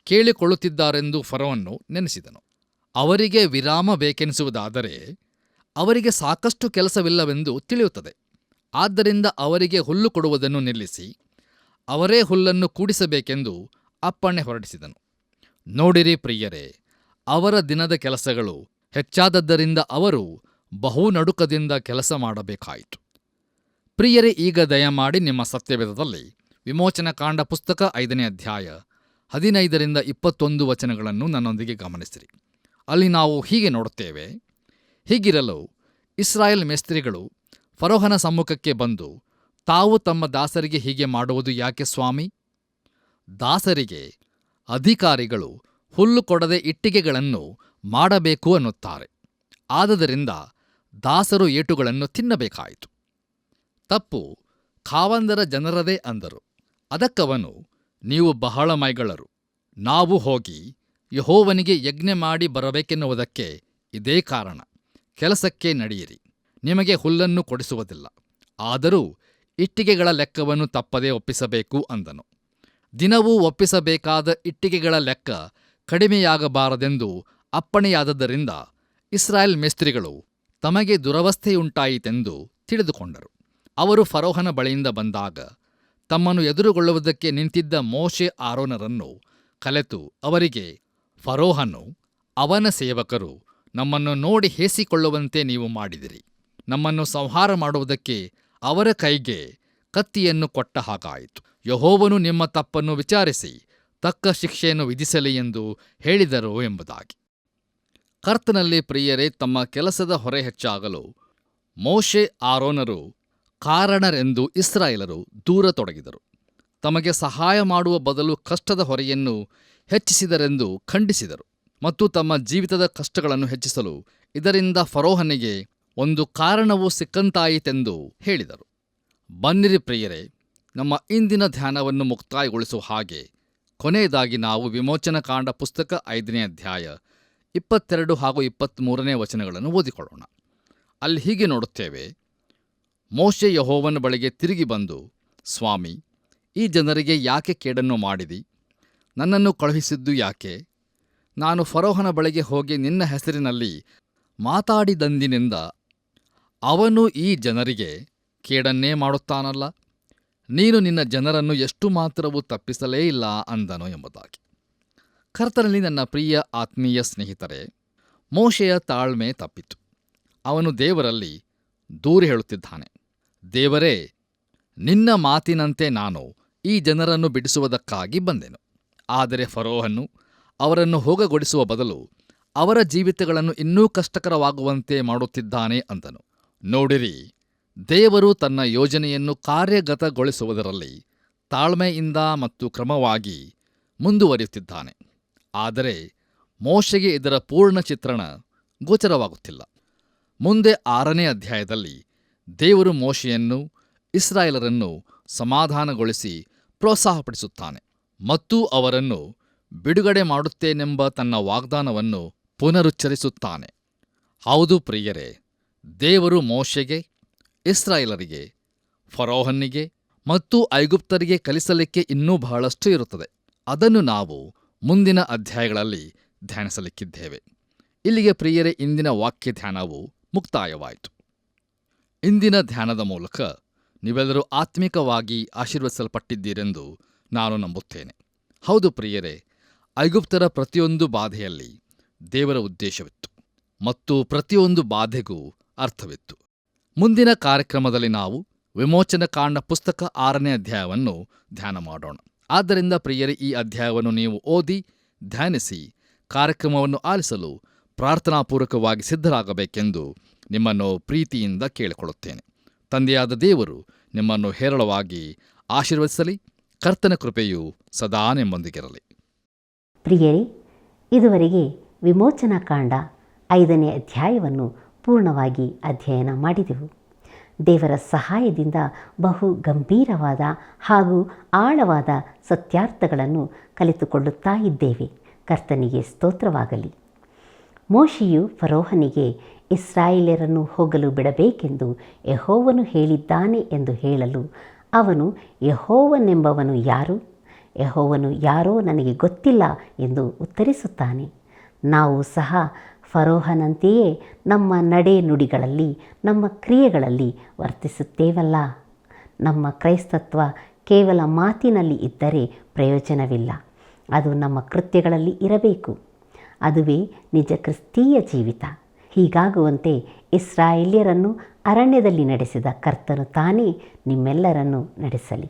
ಕೇಳಿಕೊಳ್ಳುತ್ತಿದ್ದಾರೆಂದು ಫರೋಹನು ನೆನೆಸಿದನು. ಅವರಿಗೆ ವಿರಾಮ ಬೇಕೆನಿಸುವುದಾದರೆ ಅವರಿಗೆ ಸಾಕಷ್ಟು ಕೆಲಸವಿಲ್ಲವೆಂದು ತಿಳಿಯುತ್ತದೆ. ಆದ್ದರಿಂದ ಅವರಿಗೆ ಹುಲ್ಲು ಕೊಡುವುದನ್ನು ನಿಲ್ಲಿಸಿ ಅವರೇ ಹುಲ್ಲನ್ನು ಕೂಡಿಸಬೇಕೆಂದು ಅಪ್ಪಣೆ ಹೊರಡಿಸಿದನು. ನೋಡಿರಿ ಪ್ರಿಯರೇ, ಅವರ ದಿನದ ಕೆಲಸಗಳು ಹೆಚ್ಚಾದದ್ದರಿಂದ ಅವರು ಬಹು ನಡುಕದಿಂದ ಕೆಲಸ ಮಾಡಬೇಕಾಯಿತು. ಪ್ರಿಯರೇ, ಈಗ ದಯಮಾಡಿ ನಿಮ್ಮ ಸತ್ಯವೇದದಲ್ಲಿ ವಿಮೋಚನಕಾಂಡ ಪುಸ್ತಕ 5ನೇ ಅಧ್ಯಾಯ 15ರಿಂದ 21 ವಚನಗಳನ್ನು ನನ್ನೊಂದಿಗೆ ಗಮನಿಸಿರಿ. ಅಲ್ಲಿ ನಾವು ಹೀಗೆ ನೋಡುತ್ತೇವೆ, ಹೀಗಿರಲು ಇಸ್ರಾಯೇಲ್ ಮೇಸ್ತ್ರಿಗಳು ಫರೋಹನ ಸಮ್ಮುಖಕ್ಕೆ ಬಂದು, ತಾವು ತಮ್ಮ ದಾಸರಿಗೆ ಹೀಗೆ ಮಾಡುವುದು ಯಾಕೆ ಸ್ವಾಮಿ? ದಾಸರಿಗೆ ಅಧಿಕಾರಿಗಳು ಹುಲ್ಲು ಕೊಡದೆ ಇಟ್ಟಿಗೆಗಳನ್ನು ಮಾಡಬೇಕು ಅನ್ನುತ್ತಾರೆ. ಆದುದರಿಂದ ದಾಸರು ಏಟುಗಳನ್ನು ತಿನ್ನಬೇಕಾಯಿತು. ತಪ್ಪು ಖಾವಂದರ ಜನರದೇ ಅಂದರು. ಅದಕ್ಕವನು, ನೀವು ಬಹಳ ಮೈಗಳರು, ನಾವು ಹೋಗಿ ಯೆಹೋವನಿಗೆ ಯಜ್ಞ ಮಾಡಿ ಬರಬೇಕೆನ್ನುವುದಕ್ಕೆ ಇದೇ ಕಾರಣ. ಕೆಲಸಕ್ಕೆ ನಡೆಯಿರಿ, ನಿಮಗೆ ಹುಲ್ಲನ್ನು ಕೊಡಿಸುವುದಿಲ್ಲ, ಆದರೂ ಇಟ್ಟಿಗೆಗಳ ಲೆಕ್ಕವನ್ನು ತಪ್ಪದೇ ಒಪ್ಪಿಸಬೇಕು ಅಂದನು. ದಿನವೂ ಒಪ್ಪಿಸಬೇಕಾದ ಇಟ್ಟಿಗೆಗಳ ಲೆಕ್ಕ ಕಡಿಮೆಯಾಗಬಾರದೆಂದು ಅಪ್ಪಣೆಯಾದದ್ದರಿಂದ ಇಸ್ರಾಯೇಲ್ ಮೇಸ್ತ್ರಿಗಳು ತಮಗೆ ದುರವಸ್ಥೆಯುಂಟಾಯಿತೆಂದು ತಿಳಿದುಕೊಂಡರು. ಅವರು ಫರೋಹನ ಬಳಿಯಿಂದ ಬಂದಾಗ ತಮ್ಮನ್ನು ಎದುರುಗೊಳ್ಳುವುದಕ್ಕೆ ನಿಂತಿದ್ದ ಮೋಶೆ ಆರೋನರನ್ನು ಕಲೆತು ಅವರಿಗೆ, ಫರೋಹನು ಅವನ ಸೇವಕರು ನಮ್ಮನ್ನು ನೋಡಿ ಹೇಸಿಕೊಳ್ಳುವಂತೆ ನೀವು ಮಾಡಿದಿರಿ. ನಮ್ಮನ್ನು ಸಂಹಾರ ಮಾಡುವುದಕ್ಕೆ ಅವರ ಕೈಗೆ ಕತ್ತಿಯನ್ನು ಕೊಟ್ಟ ಹಾಗಾಯಿತು. ಯೆಹೋವನು ನಿಮ್ಮ ತಪ್ಪನ್ನು ವಿಚಾರಿಸಿ ತಕ್ಕ ಶಿಕ್ಷೆಯನ್ನು ವಿಧಿಸಲಿ ಎಂದು ಹೇಳಿದರು ಎಂಬುದಾಗಿ. ಕರ್ತನಲ್ಲಿ ಪ್ರಿಯರೇ, ತಮ್ಮ ಕೆಲಸದ ಹೊರೆ ಹೆಚ್ಚಾಗಲು ಮೋಶೆ ಆರೋನರು ಕಾರಣರೆಂದು ಇಸ್ರಾಯೇಲರು ದೂರತೊಡಗಿದರು. ತಮಗೆ ಸಹಾಯ ಮಾಡುವ ಬದಲು ಕಷ್ಟದ ಹೊರೆಯನ್ನು ಹೆಚ್ಚಿಸಿದರೆಂದು ಖಂಡಿಸಿದರು ಮತ್ತು ತಮ್ಮ ಜೀವಿತದ ಕಷ್ಟಗಳನ್ನು ಹೆಚ್ಚಿಸಲು ಇದರಿಂದ ಫರೋಹನಿಗೆ ಒಂದು ಕಾರಣವು ಸಿಕ್ಕಂತಾಯಿತೆಂದು ಹೇಳಿದರು. ಬನ್ನಿರಿ ಪ್ರಿಯರೇ, ನಮ್ಮ ಇಂದಿನ ಧ್ಯಾನವನ್ನು ಮುಕ್ತಾಯಗೊಳಿಸುವ ಹಾಗೆ ಕೊನೆಯದಾಗಿ ನಾವು ವಿಮೋಚನಕಾಂಡ ಪುಸ್ತಕ 5ನೇ ಅಧ್ಯಾಯ 22 ಹಾಗೂ 23ನೇ ವಚನಗಳನ್ನು ಓದಿಕೊಳ್ಳೋಣ. ಅಲ್ಲಿ ಹೀಗೆ ನೋಡುತ್ತೇವೆ: ಮೋಶೆ ಯೆಹೋವನ ಬಳಿಗೆ ತಿರುಗಿ ಬಂದು, ಸ್ವಾಮಿ, ಈ ಜನರಿಗೆ ಯಾಕೆ ಕೇಡನ್ನು ಮಾಡಿದಿ? ನನ್ನನ್ನು ಕಳುಹಿಸಿದ್ದು ಯಾಕೆ? ನಾನು ಫರೋಹನ ಬಳಿಗೆ ಹೋಗಿ ನಿನ್ನ ಹೆಸರಿನಲ್ಲಿ ಮಾತಾಡಿದಂದಿನಿಂದ ಅವನು ಈ ಜನರಿಗೆ ಕೇಡನ್ನೇ ಮಾಡುತ್ತಾನಲ್ಲ. ನೀನು ನಿನ್ನ ಜನರನ್ನು ಎಷ್ಟು ಮಾತ್ರವೂ ತಪ್ಪಿಸಲೇ ಇಲ್ಲ ಅಂದನು ಎಂಬುದಾಗಿ. ಕರ್ತನಲ್ಲಿ ನನ್ನ ಪ್ರಿಯ ಆತ್ಮೀಯ ಸ್ನೇಹಿತರೆ, ಮೋಶೆಯ ತಾಳ್ಮೆ ತಪ್ಪಿತು. ಅವನು ದೇವರಲ್ಲಿ ದೂರು ಹೇಳುತ್ತಿದ್ದಾನೆ. ದೇವರೇ, ನಿನ್ನ ಮಾತಿನಂತೆ ನಾನು ಈ ಜನರನ್ನು ಬಿಡಿಸುವುದಕ್ಕಾಗಿ ಬಂದೆನು. ಆದರೆ ಫರೋಹನು ಅವರನ್ನು ಹೋಗಗೊಡಿಸುವ ಬದಲು ಅವರ ಜೀವಿತಗಳನ್ನು ಇನ್ನೂ ಕಷ್ಟಕರವಾಗುವಂತೆ ಮಾಡುತ್ತಿದ್ದಾನೆ ಅಂದನು. ನೋಡಿರಿ, ದೇವರು ತನ್ನ ಯೋಜನೆಯನ್ನು ಕಾರ್ಯಗತಗೊಳಿಸುವುದರಲ್ಲಿ ತಾಳ್ಮೆಯಿಂದ ಮತ್ತು ಕ್ರಮವಾಗಿ ಮುಂದುವರಿಯುತ್ತಿದ್ದಾನೆ. ಆದರೆ ಮೋಶೆಗೆ ಇದರ ಪೂರ್ಣ ಚಿತ್ರಣ ಗೋಚರವಾಗುತ್ತಿಲ್ಲ. ಮುಂದೆ 6ನೇ ಅಧ್ಯಾಯದಲ್ಲಿ ದೇವರು ಮೋಶೆಯನ್ನು, ಇಸ್ರಾಯೇಲರನ್ನು ಸಮಾಧಾನಗೊಳಿಸಿ ಪ್ರೋತ್ಸಾಹಪಡಿಸುತ್ತಾನೆ ಮತ್ತು ಅವರನ್ನು ಬಿಡುಗಡೆ ಮಾಡುತ್ತೇನೆಂಬ ತನ್ನ ವಾಗ್ದಾನವನ್ನು ಪುನರುಚ್ಚರಿಸುತ್ತಾನೆ. ಹೌದು ಪ್ರಿಯರೇ, ದೇವರು ಮೋಶೆಗೆ, ಇಸ್ರಾಯೇಲರಿಗೆ, ಫರೋಹನಿಗೆ ಮತ್ತು ಐಗುಪ್ತರಿಗೆ ಕಲಿಸಲಿಕ್ಕೆ ಇನ್ನೂ ಬಹಳಷ್ಟು ಇರುತ್ತದೆ. ಅದನ್ನು ನಾವು ಮುಂದಿನ ಅಧ್ಯಾಯಗಳಲ್ಲಿ ಧ್ಯಾನಿಸಲಿಕ್ಕಿದ್ದೇವೆ. ಇಲ್ಲಿಗೆ ಪ್ರಿಯರೇ, ಇಂದಿನ ವಾಕ್ಯ ಧ್ಯಾನವು ಮುಕ್ತಾಯವಾಯಿತು. ಇಂದಿನ ಧ್ಯಾನದ ಮೂಲಕ ನೀವೆಲ್ಲರೂ ಆತ್ಮಿಕವಾಗಿ ಆಶೀರ್ವದಿಸಲ್ಪಟ್ಟಿದ್ದೀರೆಂದು ನಾನು ನಂಬುತ್ತೇನೆ. ಹೌದು ಪ್ರಿಯರೇ, ಐಗುಪ್ತರ ಪ್ರತಿಯೊಂದು ಬಾಧೆಯಲ್ಲಿ ದೇವರ ಉದ್ದೇಶವಿತ್ತು ಮತ್ತು ಪ್ರತಿಯೊಂದು ಬಾಧೆಗೂ ಅರ್ಥವಿತ್ತು. ಮುಂದಿನ ಕಾರ್ಯಕ್ರಮದಲ್ಲಿ ನಾವು ವಿಮೋಚನಕಾಂಡ ಪುಸ್ತಕ 6ನೇ ಅಧ್ಯಾಯವನ್ನು ಧ್ಯಾನ ಮಾಡೋಣ. ಆದ್ದರಿಂದ ಪ್ರಿಯರೇ, ಈ ಅಧ್ಯಾಯವನ್ನು ನೀವು ಓದಿ ಧ್ಯಾನಿಸಿ ಕಾರ್ಯಕ್ರಮವನ್ನು ಆಲಿಸಲು ಪ್ರಾರ್ಥನಾಪೂರ್ವಕವಾಗಿ ಸಿದ್ಧರಾಗಬೇಕೆಂದು ನಿಮ್ಮನ್ನು ಪ್ರೀತಿಯಿಂದ ಕೇಳಿಕೊಳ್ಳುತ್ತೇನೆ. ತಂದೆಯಾದ ದೇವರು ನಿಮ್ಮನ್ನು ಹೇರಳವಾಗಿ ಆಶೀರ್ವದಿಸಲಿ. ಕರ್ತನ ಕೃಪೆಯು ಸದಾ ನಿಮ್ಮೊಂದಿಗಿರಲಿ. ಪ್ರಿಯರೇ, ಇದುವರೆಗೆ ವಿಮೋಚನಕಾಂಡ 5ನೇ ಅಧ್ಯಾಯವನ್ನು ಪೂರ್ಣವಾಗಿ ಅಧ್ಯಯನ ಮಾಡಿದೆವು. ದೇವರ ಸಹಾಯದಿಂದ ಬಹು ಗಂಭೀರವಾದ ಹಾಗೂ ಆಳವಾದ ಸತ್ಯಾರ್ಥಗಳನ್ನು ಕಲಿತುಕೊಳ್ಳುತ್ತಾ ಇದ್ದೇವೆ. ಕರ್ತನಿಗೆ ಸ್ತೋತ್ರವಾಗಲಿ. ಮೋಶೆಯು ಫರೋಹನಿಗೆ ಇಸ್ರಾಯೇಲ್ಯರನ್ನು ಹೋಗಲು ಬಿಡಬೇಕೆಂದು ಯೆಹೋವನು ಹೇಳಿದ್ದಾನೆ ಎಂದು ಹೇಳಲು ಅವನು, ಯೆಹೋವನೆಂಬವನು ಯಾರು? ಯೆಹೋವನು ಯಾರೋ ನನಗೆ ಗೊತ್ತಿಲ್ಲ ಎಂದು ಉತ್ತರಿಸುತ್ತಾನೆ. ನಾವು ಸಹ ಫರೋಹನಂತೆಯೇ ನಮ್ಮ ನಡೆ ನುಡಿಗಳಲ್ಲಿ, ನಮ್ಮ ಕ್ರಿಯೆಗಳಲ್ಲಿ ವರ್ತಿಸುತ್ತೇವಲ್ಲ. ನಮ್ಮ ಕ್ರೈಸ್ತತ್ವ ಕೇವಲ ಮಾತಿನಲ್ಲಿ ಇದ್ದರೆ ಪ್ರಯೋಜನವಿಲ್ಲ. ಅದು ನಮ್ಮ ಕೃತ್ಯಗಳಲ್ಲಿ ಇರಬೇಕು. ಅದುವೇ ನಿಜ ಕ್ರಿಸ್ತೀಯ ಜೀವಿತ. ಹೀಗಾಗುವಂತೆ ಇಸ್ರಾಯೇಲ್ಯರನ್ನು ಅರಣ್ಯದಲ್ಲಿ ನಡೆಸಿದ ಕರ್ತನು ತಾನೇ ನಿಮ್ಮೆಲ್ಲರನ್ನು ನಡೆಸಲಿ.